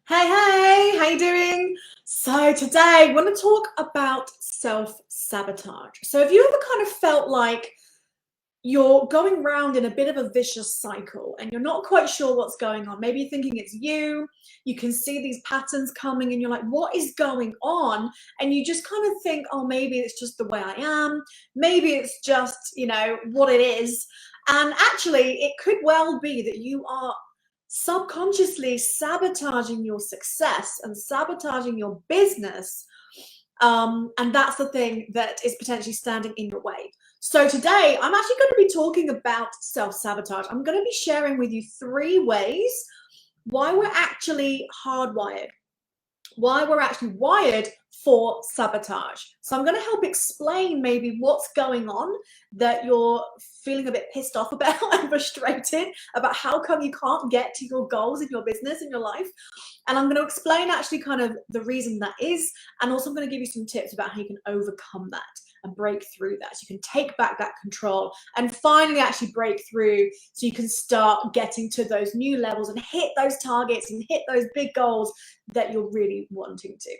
Hey, how you doing? So today I want to talk about self-sabotage. So have you ever kind of felt like you're going round in a bit of a vicious cycle and you're not quite sure what's going on? Maybe you're thinking it's you can see these patterns coming and you're like, what is going on? And you just kind of think, oh, maybe it's just the way I am. Maybe it's just, what it is. And actually, it could well be that you are subconsciously sabotaging your success and sabotaging your business. And that's the thing that is potentially standing in your way. So today, I'm actually going to be talking about self-sabotage. I'm going to be sharing with you 3 ways why we're actually hardwired, why we're actually wired for sabotage. So I'm going to help explain maybe what's going on that you're feeling a bit pissed off about and frustrated about how come you can't get to your goals in your business, in your life. And I'm going to explain actually kind of the reason that is, and also I'm going to give you some tips about how you can overcome that and break through that. So you can take back that control and finally actually break through so you can start getting to those new levels and hit those targets and hit those big goals that you're really wanting to.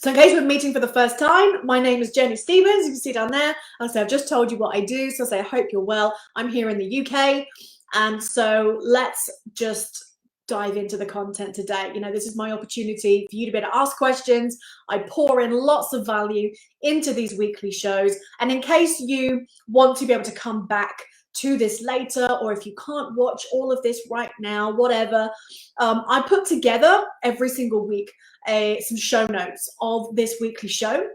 So in case we're meeting for the first time, my name is Jenny Stevens. You can see down there. I'll say I've just told you what I do. So I'll say I hope you're well. I'm here in the UK. And so let's just dive into the content today. This is my opportunity for you to be able to ask questions. I pour in lots of value into these weekly shows. And in case you want to be able to come back to this later, or if you can't watch all of this right now, whatever, I put together every single week some show notes of this weekly show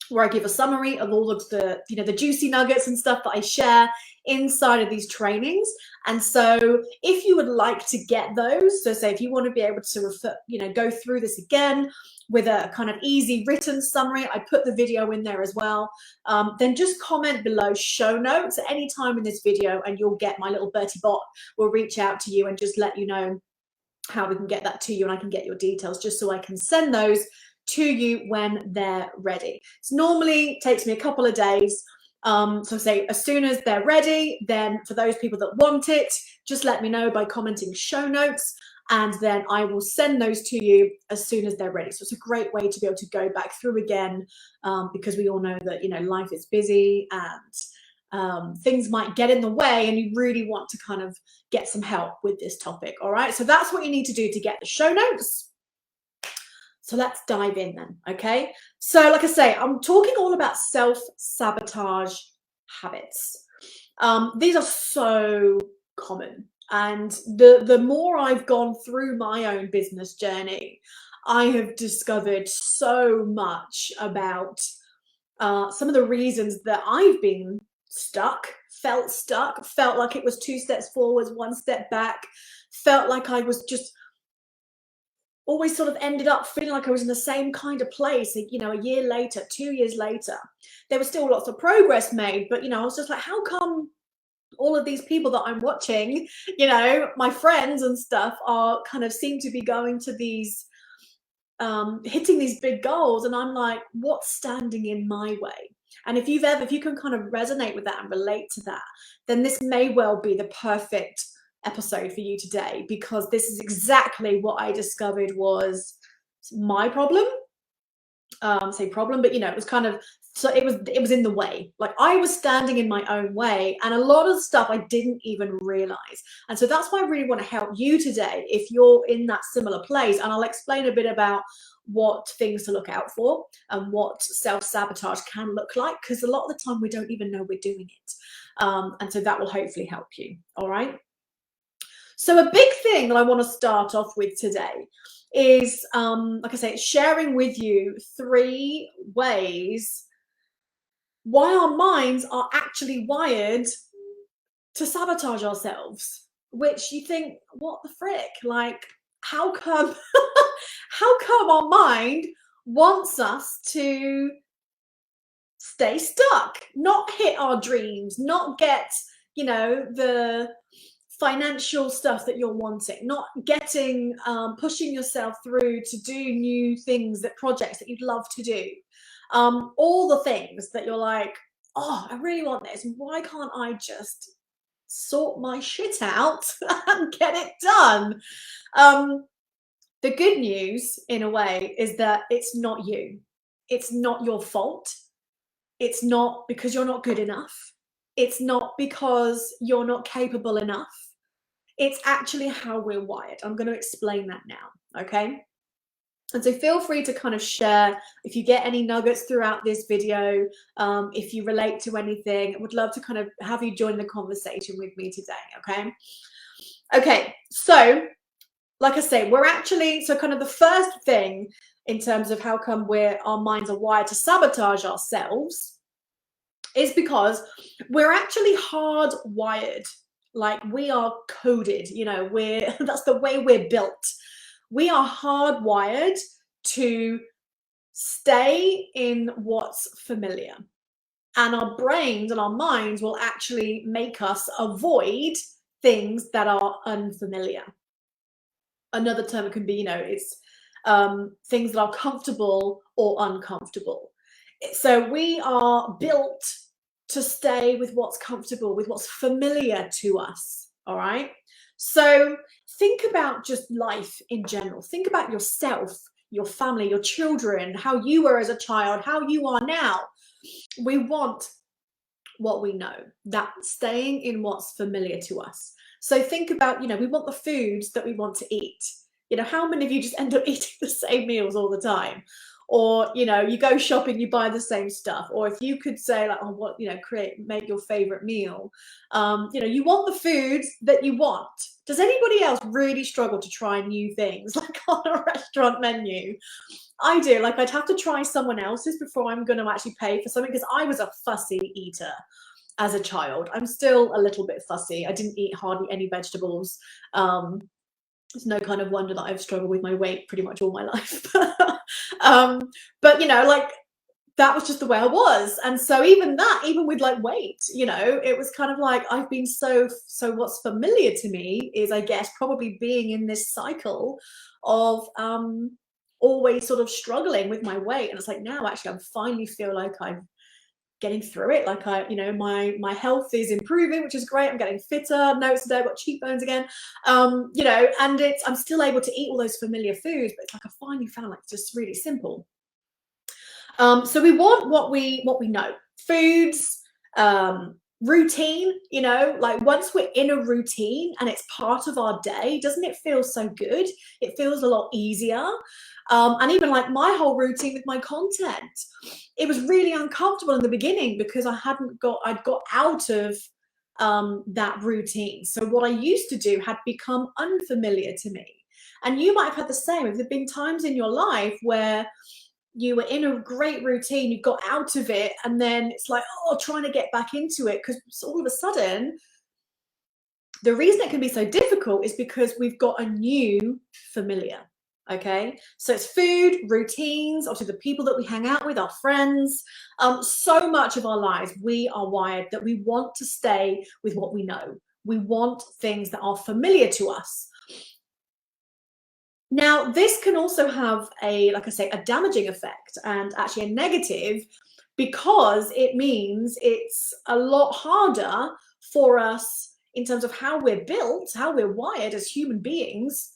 where I give a summary of all of the juicy nuggets and stuff that I share inside of these trainings. And so if you would like to get those, so say if you want to be able to refer, go through this again with a kind of easy written summary, I put the video in there as well. Then just comment below show notes at any time in this video and you'll get my little Bertie bot will reach out to you and just let you know how we can get that to you, and I can get your details just so I can send those to you when they're ready. It normally takes me a couple of days. So say as soon as they're ready, then for those people that want it, just let me know by commenting show notes, and then I will send those to you as soon as they're ready. So it's a great way to be able to go back through again, because we all know that life is busy and things might get in the way and you really want to kind of get some help with this topic. All right, so that's what you need to do to get the show notes. So let's dive in then, okay? So like I say, I'm talking all about self-sabotage habits. These are so common. And the more I've gone through my own business journey, I have discovered so much about some of the reasons that I've been stuck, felt like it was 2 steps forwards, 1 step back, felt like I was just always sort of ended up feeling like I was in the same kind of place, a year later, 2 years later. There was still lots of progress made, but, I was just like, how come all of these people that I'm watching, my friends and stuff are kind of seem to be going to these, hitting these big goals. And I'm like, what's standing in my way? And if you can kind of resonate with that and relate to that, then this may well be the perfect episode for you today, because this is exactly what I discovered was my problem. Say problem, but it was kind of, so it was in the way. Like I was standing in my own way, and a lot of stuff I didn't even realize. And so that's why I really want to help you today if you're in that similar place. And I'll explain a bit about what things to look out for and what self-sabotage can look like, because a lot of the time we don't even know we're doing it. And so that will hopefully help you. All right. So a big thing that I want to start off with today is, like I say, sharing with you 3 ways why our minds are actually wired to sabotage ourselves, which you think, what the frick? Like, how come, how come our mind wants us to stay stuck, not hit our dreams, not get, the financial stuff that you're wanting, not getting, pushing yourself through to do new things, projects that you'd love to do, all the things that you're like, oh, I really want this. Why can't I just sort my shit out and get it done? The good news, in a way, is that it's not you. It's not your fault. It's not because you're not good enough. It's not because you're not capable enough. It's actually how we're wired. I'm going to explain that now, okay? And so feel free to kind of share if you get any nuggets throughout this video, if you relate to anything. I would love to kind of have you join the conversation with me today, okay? Okay, so like I say, we're actually, so kind of the first thing in terms of how come our minds are wired to sabotage ourselves is because we're actually hardwired. Like we are coded, you know, that's the way we're built. We are hardwired to stay in what's familiar. And our brains and our minds will actually make us avoid things that are unfamiliar. Another term it can be, you know, it's things that are comfortable or uncomfortable. So we are built to stay with what's comfortable, with what's familiar to us, all right? So think about just life in general. Think about yourself, your family, your children, how you were as a child, how you are now. We want what we know, that staying in what's familiar to us. So think about, you know, we want the foods that we want to eat. You know, how many of you just end up eating the same meals all the time? Or, you know, you go shopping, you buy the same stuff. Or if you could say like, oh, what, you know, make your favorite meal. You know, you want the foods that you want. Does anybody else really struggle to try new things like on a restaurant menu? I do. Like I'd have to try someone else's before I'm going to actually pay for something, because I was a fussy eater as a child. I'm still a little bit fussy. I didn't eat hardly any vegetables. It's no kind of wonder that I've struggled with my weight pretty much all my life. But you know, like that was just the way I was. And so even with like weight, you know, it was kind of like I've been so what's familiar to me is, I guess, probably being in this cycle of always sort of struggling with my weight. And it's like now actually I finally feel like I'm getting through it. Like you know, my health is improving, which is great. I'm getting fitter. Notes today, I've got cheekbones again. You know, and I'm still able to eat all those familiar foods, but it's like I finally found like it's just really simple. So we want what we know. Foods, routine, you know, like once we're in a routine and it's part of our day, doesn't it feel so good? It feels a lot easier. And even like my whole routine with my content, it was really uncomfortable in the beginning because I'd got out of that routine. So what I used to do had become unfamiliar to me. And you might have had the same. Have there been times in your life where you were in a great routine, you got out of it, and then it's like, oh, trying to get back into it, because all of a sudden, the reason it can be so difficult is because we've got a new familiar, okay? So it's food, routines, obviously the people that we hang out with, our friends, so much of our lives, we are wired that we want to stay with what we know. We want things that are familiar to us. Now, this can also have like I say, a damaging effect and actually a negative, because it means it's a lot harder for us in terms of how we're built, how we're wired as human beings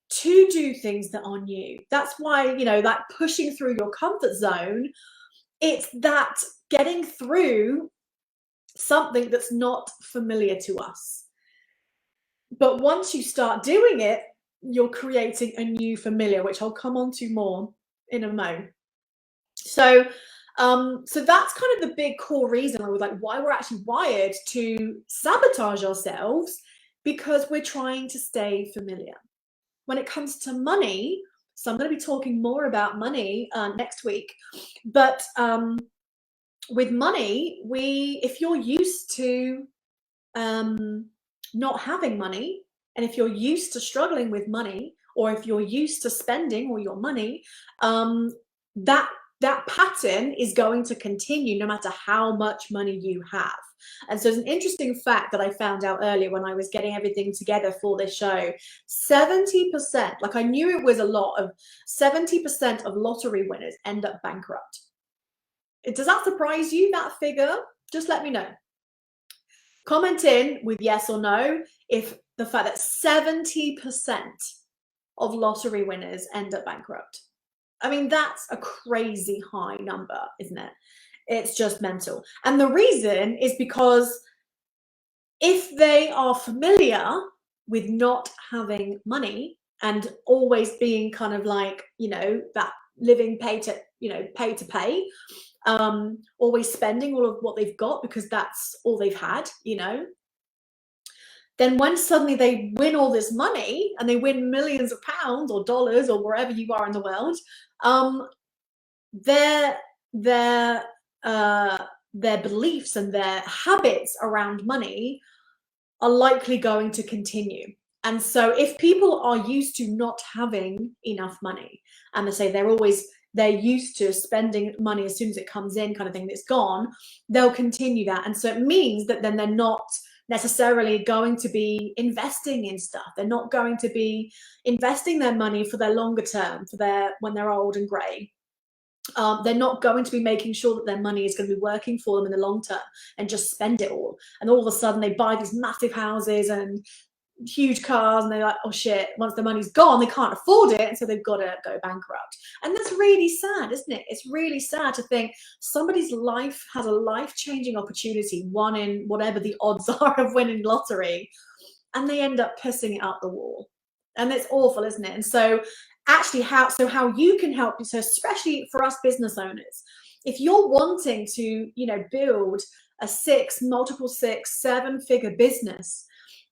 to do things that are new. That's why, you know, that pushing through your comfort zone, it's that getting through something that's not familiar to us. But once you start doing it, you're creating a new familiar, which I'll come on to more in a mo. So, so that's kind of the big core reason why we're actually wired to sabotage ourselves, because we're trying to stay familiar. When it comes to money, so I'm going to be talking more about money next week, but with money, if you're used to not having money, and if you're used to struggling with money, or if you're used to spending all your money, that pattern is going to continue no matter how much money you have. And so it's an interesting fact that I found out earlier when I was getting everything together for this show. 70%, like I knew it was a lot, of 70% of lottery winners end up bankrupt. Does that surprise you, that figure? Just let me know. Comment in with yes or no if the fact that 70% of lottery winners end up bankrupt. I mean, that's a crazy high number, isn't it? It's just mental. And the reason is because if they are familiar with not having money and always being kind of like, that living pay to pay, always spending all of what they've got because that's all they've had, then when suddenly they win all this money and they win millions of pounds or dollars or wherever you are in the world, their beliefs and their habits around money are likely going to continue. And so if people are used to not having enough money, and they say they're used to spending money as soon as it comes in, kind of thing, that's gone, they'll continue that. And so it means that then they're not necessarily going to be investing in stuff. They're not going to be investing their money for their longer term, when they're old and grey. They're not going to be making sure that their money is going to be working for them in the long term and just spend it all. And all of a sudden they buy these massive houses and huge cars and they're like, oh shit, once the money's gone, they can't afford it. And so they've got to go bankrupt. And that's really sad, isn't it? It's really sad to think somebody's life has a life-changing opportunity, one in whatever the odds are of winning lottery, and they end up pissing it out the wall. And it's awful, isn't it? And so actually how you can help, so especially for us business owners, if you're wanting to build a multiple six, seven-figure business,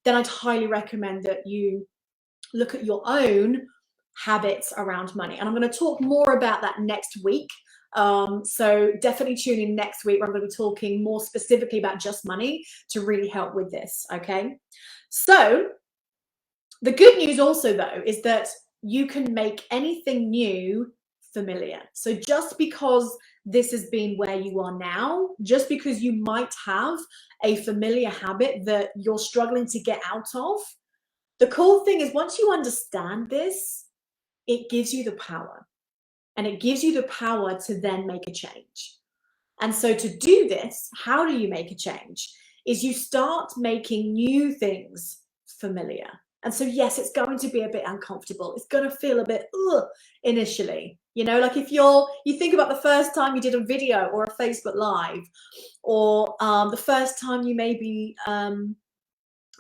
then I'd highly recommend that you look at your own habits around money. And I'm going to talk more about that next week. So definitely tune in next week where I'm going to be talking more specifically about just money to really help with this. Okay. So the good news also though is that you can make anything new familiar. So just because this has been where you are now, just because you might have a familiar habit that you're struggling to get out of, the cool thing is once you understand this, it gives you the power. And it gives you the power to then make a change. And so to do this, how do you make a change? Is you start making new things familiar. And so, yes, it's going to be a bit uncomfortable. It's going to feel a bit initially. Like if you think about the first time you did a video or a Facebook Live, or the first time you maybe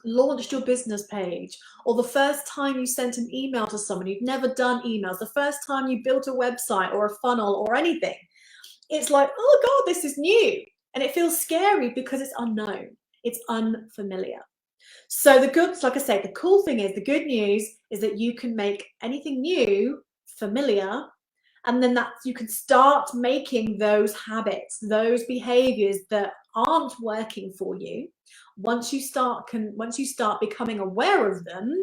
launched your business page, or the first time you sent an email to someone you've never done emails, the first time you built a website or a funnel or anything. It's like, oh God, this is new. And it feels scary because it's unknown. It's unfamiliar. So like I say, the cool thing is, the good news is that you can make anything new familiar, and then you can start making those habits, those behaviors that aren't working for you. Once you start becoming aware of them,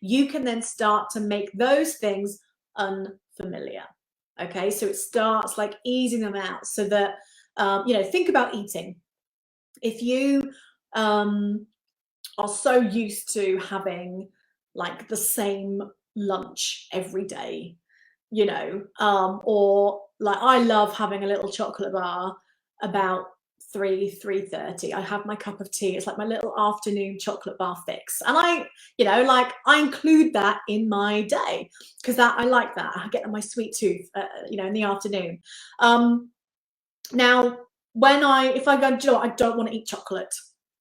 you can then start to make those things unfamiliar. Okay, so it starts like easing them out so that think about eating. If you are so used to having like the same lunch every day, or like I love having a little chocolate bar about 3:30. I have my cup of tea. It's like my little afternoon chocolate bar fix. And I include that in my day because I like that. I get my sweet tooth, in the afternoon. Now, if I go, I don't want to eat chocolate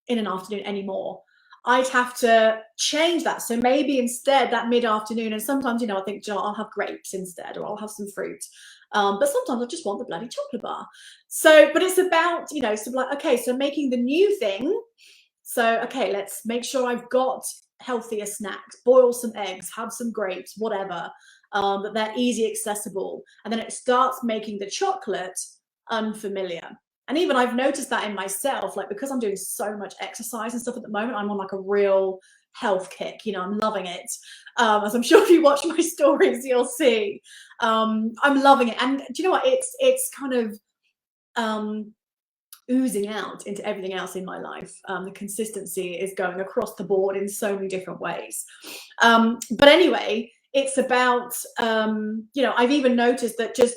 in an afternoon anymore, I'd have to change that. So maybe instead that mid-afternoon, and sometimes, I think, I'll have grapes instead, or I'll have some fruit. But sometimes I just want the bloody chocolate bar. So, but it's about, okay, so making the new thing. So, okay, let's make sure I've got healthier snacks, boil some eggs, have some grapes, whatever, that they're easy accessible. And then it starts making the chocolate unfamiliar. And even I've noticed that in myself, like because I'm doing so much exercise and stuff at the moment, I'm on like a real health kick. I'm loving it. As I'm sure if you watch my stories, you'll see. I'm loving it. And do you know what? It's kind of oozing out into everything else in my life. The consistency is going across the board in so many different ways. But anyway, it's about, I've even noticed that just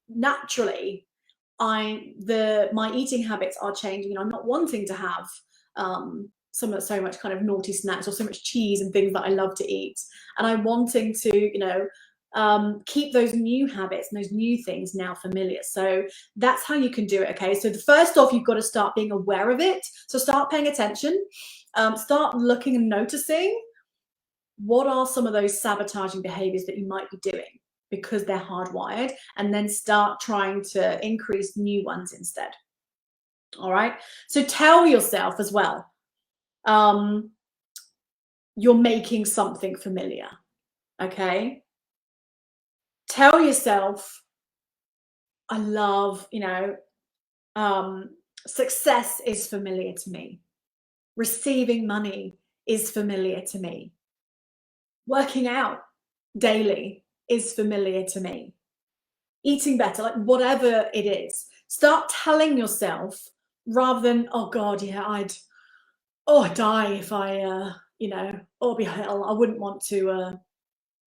naturally, my eating habits are changing. I'm not wanting to have so much kind of naughty snacks or so much cheese and things that I love to eat. And I'm wanting to, keep those new habits and those new things now familiar. So that's how you can do it. Okay. So the first off, you've got to start being aware of it. So start paying attention, start looking and noticing what are some of those sabotaging behaviors that you might be doing because they're hardwired, and then start trying to increase new ones instead. All right. So tell yourself as well, you're making something familiar. Okay. Tell yourself, I love, success is familiar to me. Receiving money is familiar to me. Working out daily is familiar to me. Eating better, like whatever it is. Start telling yourself rather than, oh God, yeah, I'd die if I, be hell, I wouldn't want to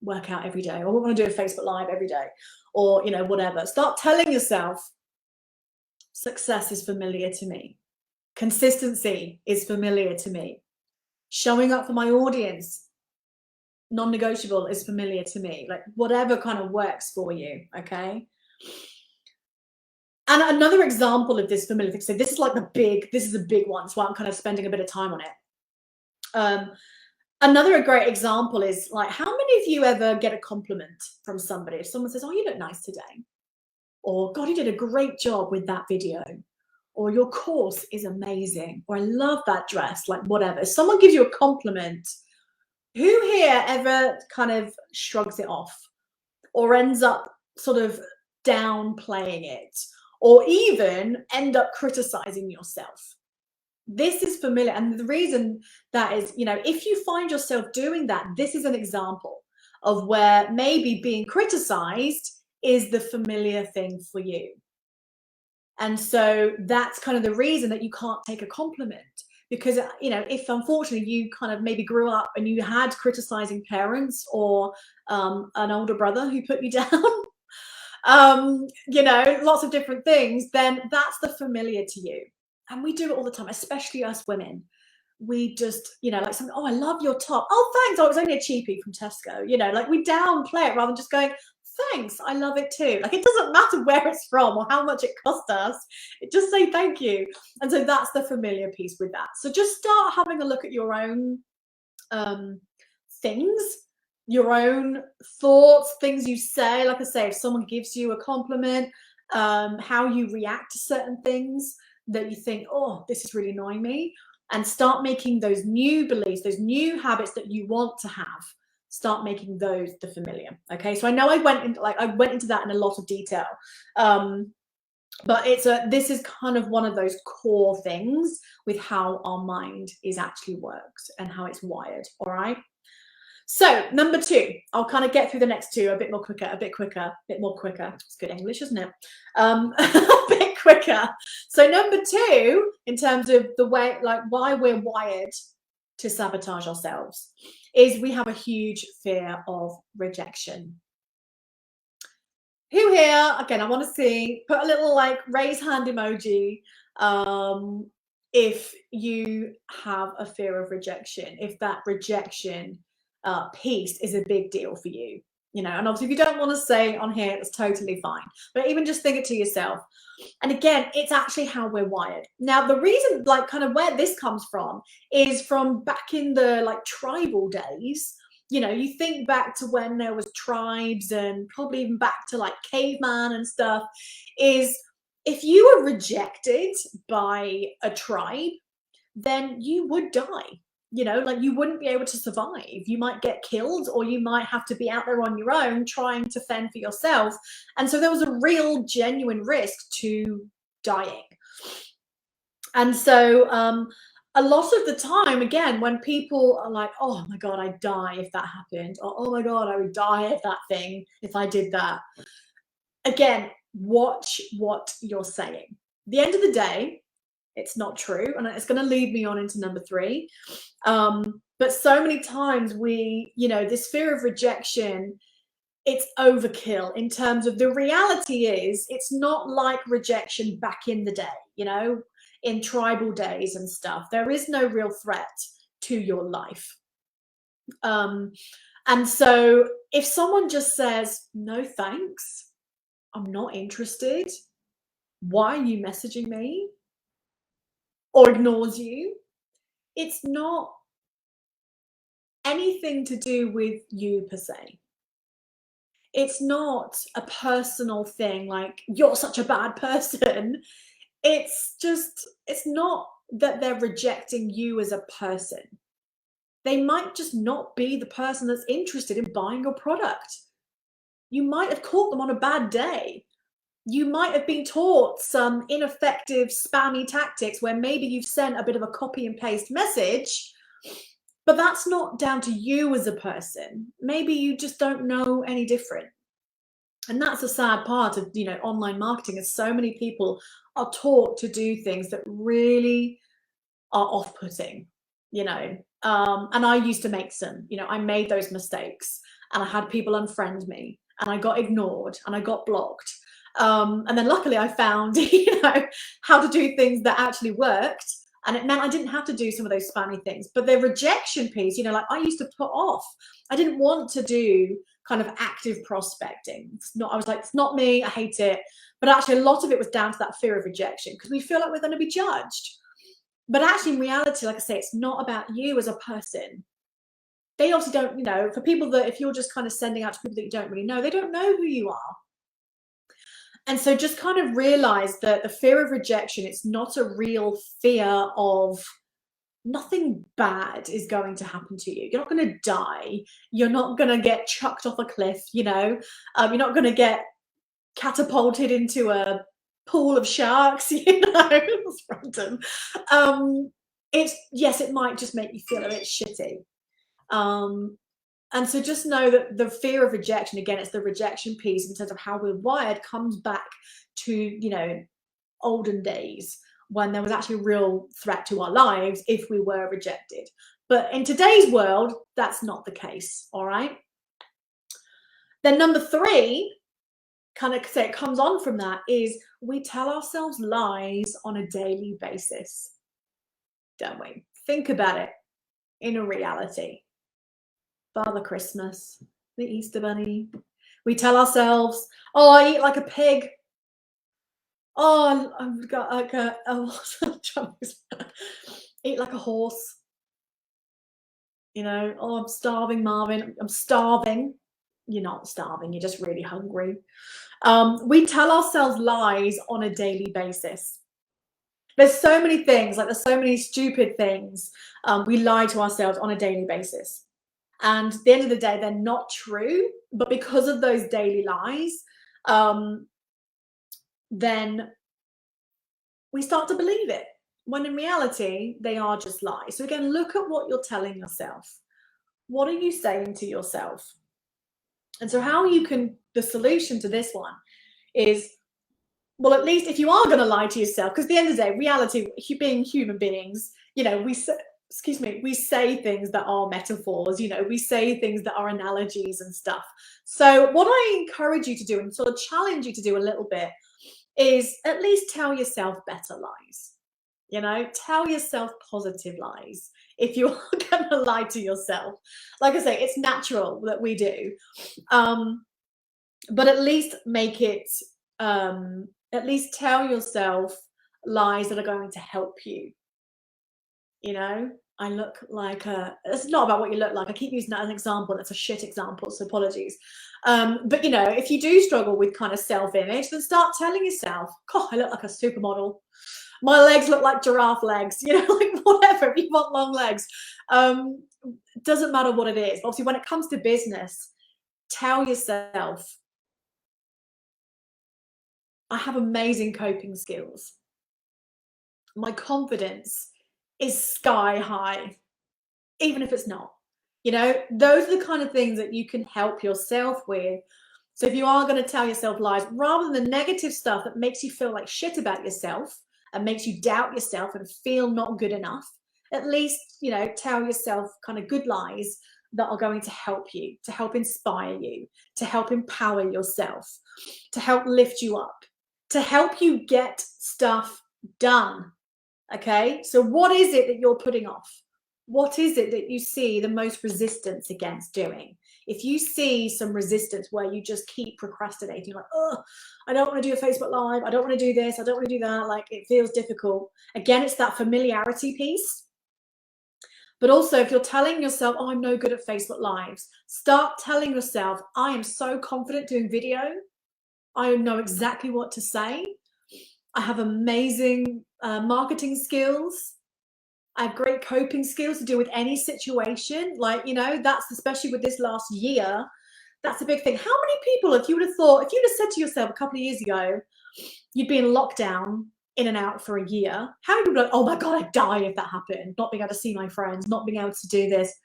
work out every day. I wouldn't want to do a Facebook Live every day, or, whatever. Start telling yourself, success is familiar to me. Consistency is familiar to me. Showing up for my audience, non-negotiable, is familiar to me. Like whatever kind of works for you, okay? And another example of this familiar thing, so this is a big one, so I'm kind of spending a bit of time on it. Another great example is, like, how many of you ever get a compliment from somebody? If someone says, oh, you look nice today, or God, you did a great job with that video, or your course is amazing, or I love that dress, like whatever. If someone gives you a compliment, who here ever kind of shrugs it off or ends up sort of downplaying it, or even end up criticizing yourself? This is familiar. And the reason that is, if you find yourself doing that, this is an example of where maybe being criticized is the familiar thing for you. And so that's kind of the reason that you can't take a compliment, because, if unfortunately you kind of maybe grew up and you had criticizing parents, or an older brother who put you down, lots of different things, then that's the familiar to you. And we do it all the time, especially us women. We just, like something, oh, I love your top. Oh, thanks. Oh, it was only a cheapie from Tesco. Like we downplay it rather than just going, thanks, I love it too. Like it doesn't matter where it's from or how much it cost us. Just say thank you. And so that's the familiar piece with that. So just start having a look at your own things, your own thoughts, things you say. Like I say, if someone gives you a compliment, how you react to certain things that you think, oh, this is really annoying me, and start making those new beliefs, those new habits that you want to have. Start making those the familiar. Okay, so I know I went into that in a lot of detail, but this is kind of one of those core things with how our mind is actually works and how it's wired. All right. So number 2, I'll kind of get through the next 2 a bit more quicker, a bit more quicker. It's good English, isn't it? A bit quicker. So number 2, in terms of the way, like why we're wired to sabotage ourselves, is we have a huge fear of rejection. Who here, again, I want to see, put a little like raise hand emoji if you have a fear of rejection, if that rejection piece is a big deal for you, and obviously if you don't want to say on here, it's totally fine, but even just think it to yourself. And again, it's actually how we're wired. Now the reason, like kind of where this comes from, is from back in the like tribal days. You think back to when there was tribes, and probably even back to like caveman and stuff, is if you were rejected by a tribe, then you would die. Like you wouldn't be able to survive. You might get killed, or you might have to be out there on your own trying to fend for yourself. And so there was a real genuine risk to dying. And so a lot of the time, again, when people are like, oh my God, I'd die if that happened, or oh my God, I would die if I did that. Again, watch what you're saying. At the end of the day, it's not true, and it's going to lead me on into number 3. But so many times we, this fear of rejection, it's overkill in terms of the reality is it's not like rejection back in the day. in tribal days and stuff. There is no real threat to your life. And so if someone just says, no thanks, I'm not interested, why are you messaging me? Or ignores you, it's not anything to do with you per se. It's not a personal thing like you're such a bad person. It's not that they're rejecting you as a person. They might just not be the person that's interested in buying your product. You might have caught them on a bad day. You might have been taught some ineffective spammy tactics where maybe you've sent a bit of a copy and paste message, but that's not down to you as a person. Maybe you just don't know any different. And that's a sad part of, online marketing, is so many people are taught to do things that really are off-putting, and I used to make some, I made those mistakes, and I had people unfriend me, and I got ignored, and I got blocked. And then luckily I found, how to do things that actually worked. And it meant I didn't have to do some of those spammy things. But the rejection piece, like I used to put off. I didn't want to do kind of active prospecting. I was like, it's not me, I hate it. But actually a lot of it was down to that fear of rejection, because we feel like we're going to be judged. But actually in reality, like I say, it's not about you as a person. They obviously don't, for people that, if you're just kind of sending out to people that you don't really know, they don't know who you are. And so just kind of realize that the fear of rejection, it's not a real fear of nothing bad is going to happen to you. You're not going to die. You're not going to get chucked off a cliff, you're not going to get catapulted into a pool of sharks, it's random. Yes, it might just make you feel a bit shitty. And so just know that the fear of rejection, again, it's the rejection piece in terms of how we're wired, comes back to, olden days when there was actually a real threat to our lives if we were rejected. But in today's world, that's not the case, all right? Then number 3, kind of say it comes on from that, is we tell ourselves lies on a daily basis, don't we? Think about it in a reality. Father Christmas, the Easter Bunny. We tell ourselves, oh, I eat like a pig. Oh, I've got like eat like a horse. Oh, I'm starving, Marvin. I'm starving. You're not starving, you're just really hungry. We tell ourselves lies on a daily basis. There's so many things, like there's so many stupid things we lie to ourselves on a daily basis. And at the end of the day, they're not true, but because of those daily lies, then we start to believe it, when in reality, they are just lies. So again, look at what you're telling yourself. What are you saying to yourself? And so the solution to this one is, well, at least if you are going to lie to yourself, because at the end of the day, reality, being human beings, we say things that are metaphors, we say things that are analogies and stuff. So what I encourage you to do, and sort of challenge you to do a little bit, is at least tell yourself better lies. Tell yourself positive lies if you are going to lie to yourself. Like I say, it's natural that we do. But at least make it, at least tell yourself lies that are going to help you. I look like it's not about what you look like. I keep using that as an example. That's a shit example, so apologies. But if you do struggle with kind of self-image, then start telling yourself, God, I look like a supermodel. My legs look like giraffe legs, like whatever, if you want long legs. Doesn't matter what it is. Obviously, when it comes to business, tell yourself, I have amazing coping skills. My confidence is sky high, even if it's not. Those are the kind of things that you can help yourself with. So if you are going to tell yourself lies, rather than the negative stuff that makes you feel like shit about yourself and makes you doubt yourself and feel not good enough, at least, tell yourself kind of good lies that are going to help you, to help inspire you, to help empower yourself, to help lift you up, to help you get stuff done. Okay, so what is it that you're putting off? What is it that you see the most resistance against doing? If you see some resistance where you just keep procrastinating, like, oh, I don't want to do a Facebook Live, I don't want to do this, I don't want to do that, like it feels difficult. Again, it's that familiarity piece. But also, if you're telling yourself, oh, I'm no good at Facebook Lives, start telling yourself, I am so confident doing video. I know exactly what to say. I have amazing marketing skills. I have great coping skills to deal with any situation. Like, you know, that's especially with this last year, that's a big thing. How many people, if you would have thought, if you'd have said to yourself a couple of years ago, you'd be in lockdown in and out for a year, how many people are like, oh my God, I'd die if that happened, not being able to see my friends, not being able to do this. At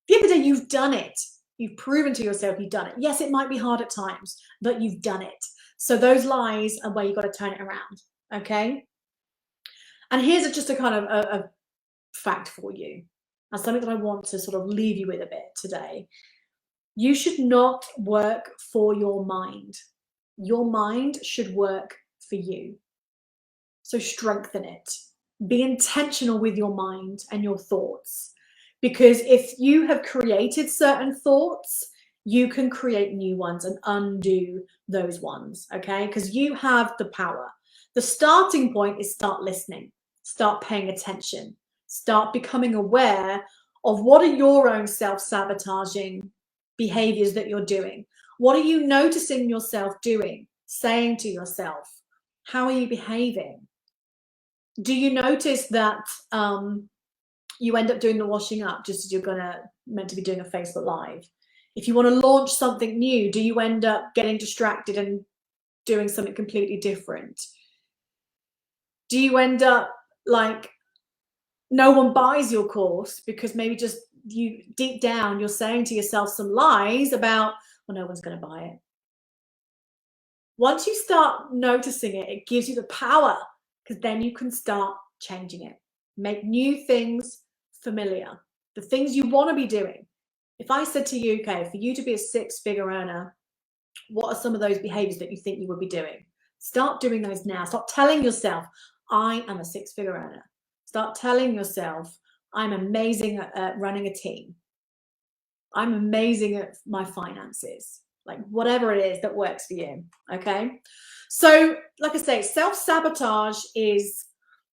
the end of the day, you've done it. You've proven to yourself you've done it. Yes, it might be hard at times, but you've done it. So those lies are where you've got to turn it around, okay? And here's just a kind of a fact for you, and something that I want to sort of leave you with a bit today. You should not work for your mind. Your mind should work for you. So strengthen it. Be intentional with your mind and your thoughts. Because if you have created certain thoughts, you can create new ones and undo those ones, okay? Because you have the power. The starting point is start listening, start paying attention, start becoming aware of what are your own self-sabotaging behaviors that you're doing. What are you noticing yourself doing, saying to yourself? How are you behaving? Do you notice that you end up doing the washing up just as you're meant to be doing a Facebook Live? If you want to launch something new, do you end up getting distracted and doing something completely different? Do you end up like no one buys your course because maybe just you deep down you're saying to yourself some lies about, well, no one's going to buy it. Once you start noticing it, it gives you the power, because then you can start changing it. Make new things familiar. The things you want to be doing. If I said to you, okay, for you to be a six-figure earner, what are some of those behaviors that you think you would be doing? Start doing those now. Start telling yourself, I am a six-figure earner. Start telling yourself, I'm amazing at running a team. I'm amazing at my finances. Like whatever it is that works for you, okay? So like I say, self-sabotage is,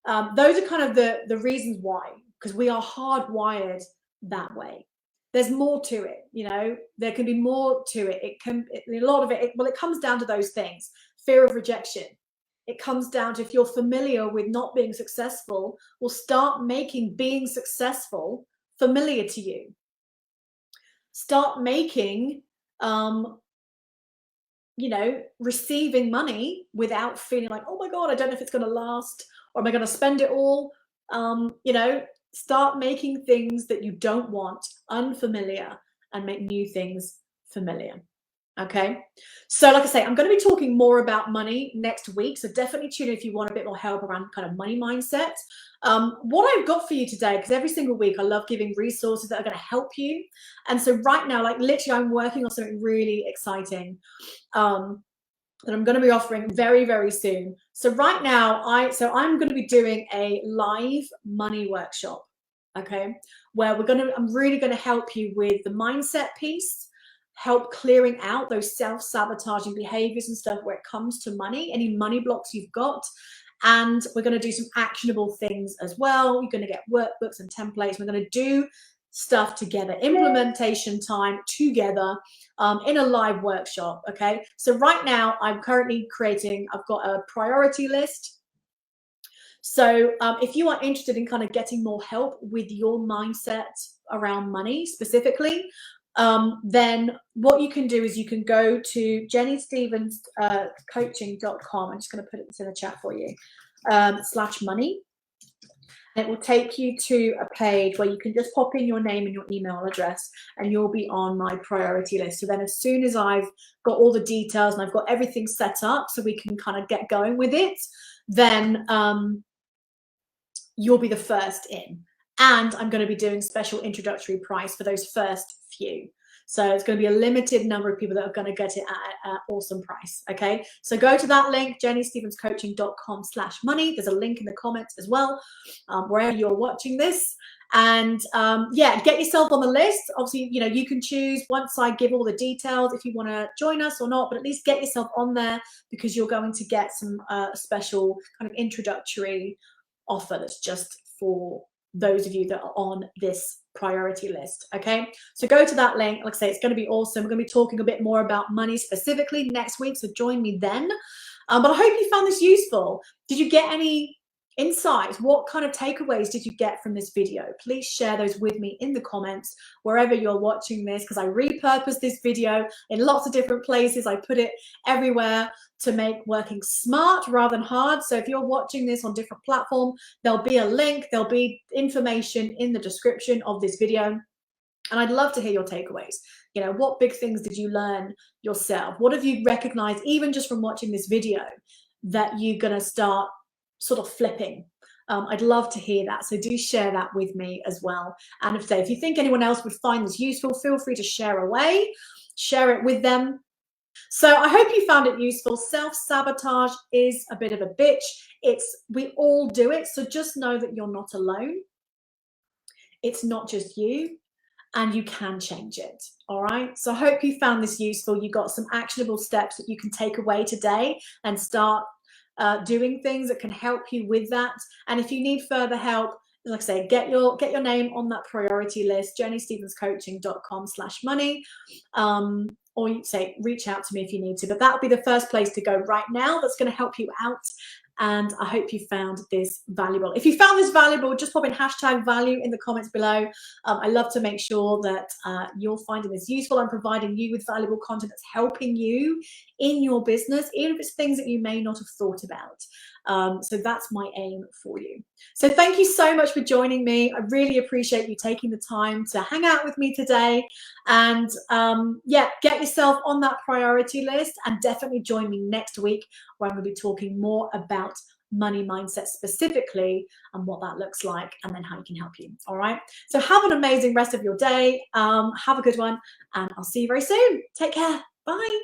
those are kind of the reasons why, because we are hardwired that way. There's more to it, you know, there can be more to it. A lot of it, well, it comes down to those things. Fear of rejection. It comes down to, if you're familiar with not being successful, well, start making being successful familiar to you. Start making, you know, receiving money without feeling like, oh my God, I don't know if it's going to last, or am I going to spend it all? You know, start making things that you don't want unfamiliar and make new things familiar. Okay, so like I say, I'm going to be talking more about money next week, so definitely tune in if you want a bit more help around kind of money mindset. What I've got for you today, because every single week I love giving resources that are going to help you, and so right now, like literally, I'm working on something really exciting that I'm going to be offering very, very soon. So right now, I'm going to be doing a live money workshop, okay, where I'm really going to help you with the mindset piece, help clearing out those self-sabotaging behaviors and stuff where it comes to money, any money blocks you've got. And we're going to do some actionable things as well. You're going to get workbooks and templates. We're going to do stuff together, implementation time together, in a live workshop. Okay, so right now I'm currently I've got a priority list. So if you are interested in kind of getting more help with your mindset around money specifically, then what you can do is you can go to jennystevenscoaching.com. I'm just going to put this in the chat for you, /money. And it will take you to a page where you can just pop in your name and your email address, and you'll be on my priority list. So then as soon as I've got all the details and I've got everything set up so we can kind of get going with it, then you'll be the first in. And I'm going to be doing special introductory price for those first few. So it's going to be a limited number of people that are going to get it at an awesome price. Okay, so go to that link, jennystevenscoaching.com/money. There's a link in the comments as well, wherever you're watching this. And yeah, get yourself on the list. Obviously, you know, you can choose once I give all the details if you want to join us or not, but at least get yourself on there, because you're going to get some special kind of introductory offer that's just for those of you that are on this priority list. Okay, so go to that link. Like I say, it's going to be awesome. We're going to be talking a bit more about money specifically next week, so join me then. But I hope you found this useful. Did you get any insights? What kind of takeaways did you get from this video? Please share those with me in the comments wherever you're watching this, because I repurposed this video in lots of different places. I put it everywhere to make working smart rather than hard. So if you're watching this on different platform, there'll be a link, there'll be information in the description of this video. And I'd love to hear your takeaways. You know, what big things did you learn yourself? What have you recognized, even just from watching this video, that you're going to start sort of flipping? I'd love to hear that. So do share that with me as well. And if you think anyone else would find this useful, feel free to share away, share it with them. So I hope you found it useful. Self-sabotage is a bit of a bitch. We all do it. So just know that you're not alone. It's not just you, and you can change it. All right. So I hope you found this useful. You got some actionable steps that you can take away today and start doing things that can help you with that. And if you need further help, like I say, get your name on that priority list, jennystevenscoaching.com/money. Or you say reach out to me if you need to, but that'll be the first place to go right now. That's going to help you out. And I hope you found this valuable. If you found this valuable, just pop in #value in the comments below. I love to make sure that you're finding this useful. I'm providing you with valuable content that's helping you in your business, even if it's things that you may not have thought about. So that's my aim for you. So thank you so much for joining me. I really appreciate you taking the time to hang out with me today. And yeah, get yourself on that priority list, and definitely join me next week, where I'm going to be talking more about money mindset specifically and what that looks like, and then how you can help you. All right. So have an amazing rest of your day. Have a good one, and I'll see you very soon. Take care. Bye.